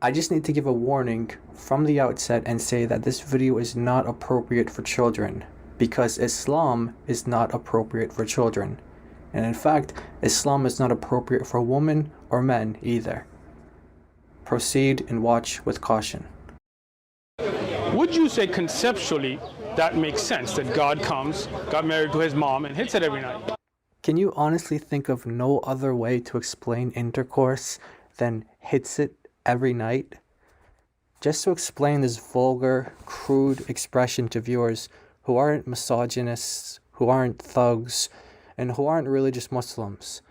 I just need to give a warning from the outset and say that this video is not appropriate for children, because Islam is not appropriate for children. And in fact, Islam is not appropriate for women or men either. Proceed and watch with caution. Would you say conceptually that makes sense, that God comes, got married to his mom, and hits it every night? Can you honestly think of no other way to explain intercourse than hits it every night? Just to explain this vulgar, crude expression to viewers who aren't misogynists, who aren't thugs, and who aren't religious Muslims.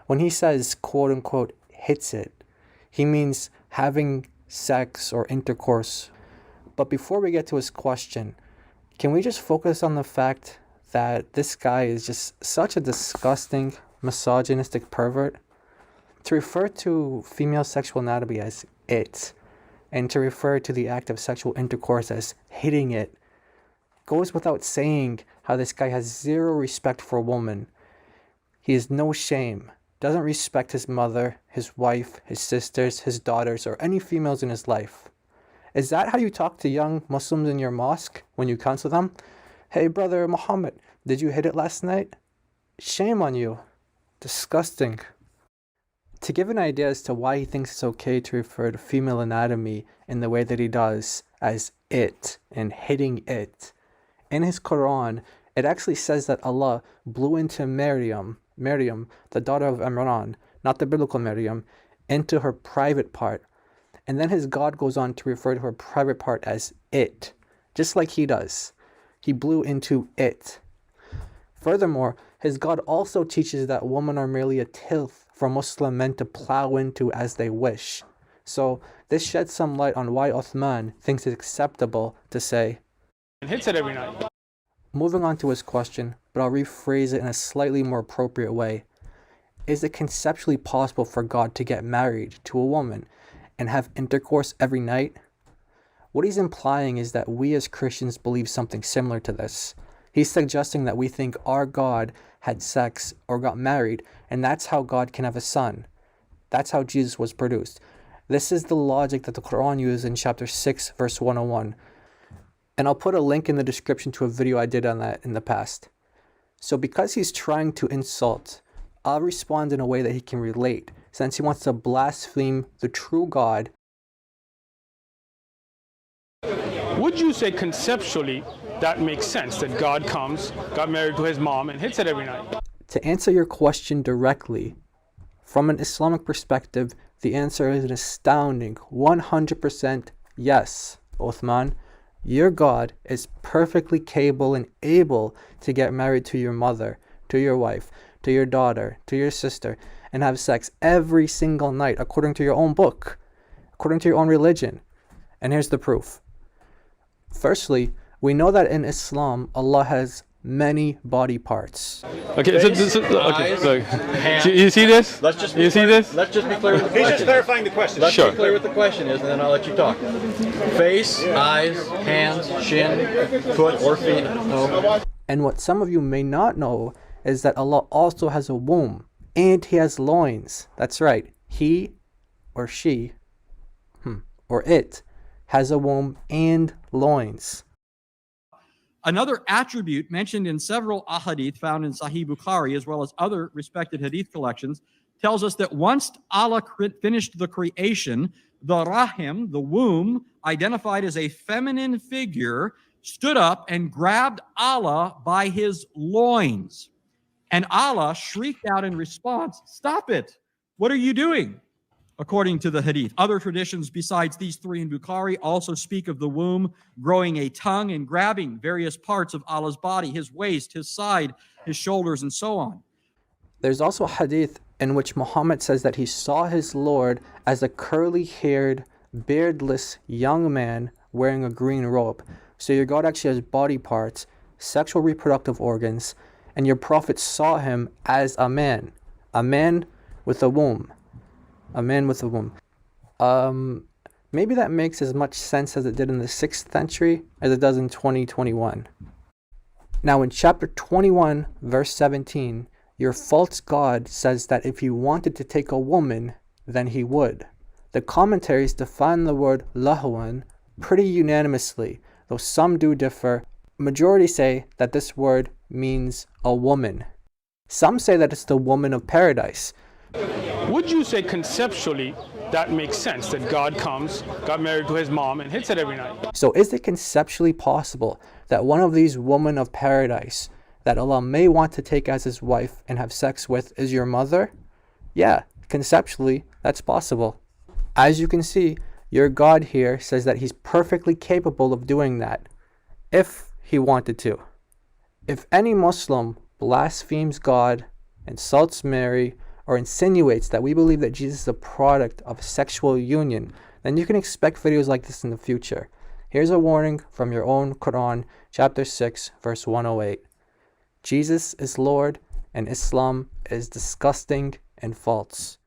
When he says, quote unquote, hits it, he means having sex or intercourse. But before we get to his question, can we just focus on the fact that this guy is just such a disgusting, misogynistic pervert? To refer to female sexual anatomy as it, and to refer to the act of sexual intercourse as hitting it, goes without saying how this guy has zero respect for a woman. He has no shame, doesn't respect his mother, his wife, his sisters, his daughters, or any females in his life. Is that how you talk to young Muslims in your mosque when you counsel them? Hey brother Muhammad, did you hit it last night? Shame on you. Disgusting. To give an idea as to why he thinks it's okay to refer to female anatomy in the way that he does as it and hitting it, in his Quran, it actually says that Allah blew into Maryam, the daughter of Imran, not the biblical Maryam, into her private part. And then his God goes on to refer to her private part as it, just like he does. He blew into it. Furthermore, his God also teaches that women are merely a tilth for Muslim men to plow into as they wish. So this sheds some light on why Uthman thinks it's acceptable to say, And hits it every night. Moving on to his question, but I'll rephrase it in a slightly more appropriate way. Is it conceptually possible for God to get married to a woman and have intercourse every night? What he's implying is that we as Christians believe something similar to this. He's suggesting that we think our God had sex or got married, and that's how God can have a son. That's how Jesus was produced. This is the logic that the Quran uses in chapter 6, verse 101. And I'll put a link in the description to a video I did on that in the past. So because he's trying to insult, I'll respond in a way that he can relate, since he wants to blaspheme the true God. Would you say conceptually that makes sense, that God comes, got married to his mom, and hits it every night? To answer your question directly, from an Islamic perspective, the answer is an astounding 100% yes, Uthman. Your God is perfectly capable and able to get married to your mother, to your wife, to your daughter, to your sister, and have sex every single night according to your own book, according to your own religion. And here's the proof. Firstly, we know that in Islam, Allah has many body parts. Okay, so this is, okay, look. You see this? Let's just you see this? Let's just be clear with the question. He's just clarifying the question. Let's Sure. be clear with the question is, and then I'll let you talk. Face, eyes, hands, shin, foot, or feet. No. And what some of you may not know is that Allah also has a womb and he has loins. That's right. He or she or it has a womb and loins. Another attribute mentioned in several ahadith found in Sahih Bukhari, as well as other respected hadith collections, tells us that once Allah finished the creation, the rahim, the womb, identified as a feminine figure, stood up and grabbed Allah by his loins. And Allah shrieked out in response, "Stop it! What are you doing?" According to the hadith. Other traditions besides these three in Bukhari also speak of the womb growing a tongue and grabbing various parts of Allah's body, his waist, his side, his shoulders, and so on. There's also a hadith in which Muhammad says that he saw his Lord as a curly-haired, beardless young man wearing a green robe. So your God actually has body parts, sexual reproductive organs, and your prophet saw him as a man with a womb. A man with a womb. Maybe that makes as much sense as it did in the 6th century as it does in 2021. Now in chapter 21, verse 17, your false God says that if he wanted to take a woman, then he would. The commentaries define the word lahwan pretty unanimously, though some do differ. Majority say that this word means a woman. Some say that it's the woman of paradise. Would you say conceptually that makes sense, that God comes, got married to his mom, and hits it every night? So is it conceptually possible that one of these women of paradise that Allah may want to take as his wife and have sex with is your mother? Yeah, conceptually, that's possible. As you can see, your God here says that he's perfectly capable of doing that, if he wanted to. If any Muslim blasphemes God, insults Mary, or insinuates that we believe that Jesus is a product of sexual union, then you can expect videos like this in the future. Here's a warning from your own Quran, chapter 6, verse 108. Jesus is Lord, and Islam is disgusting and false.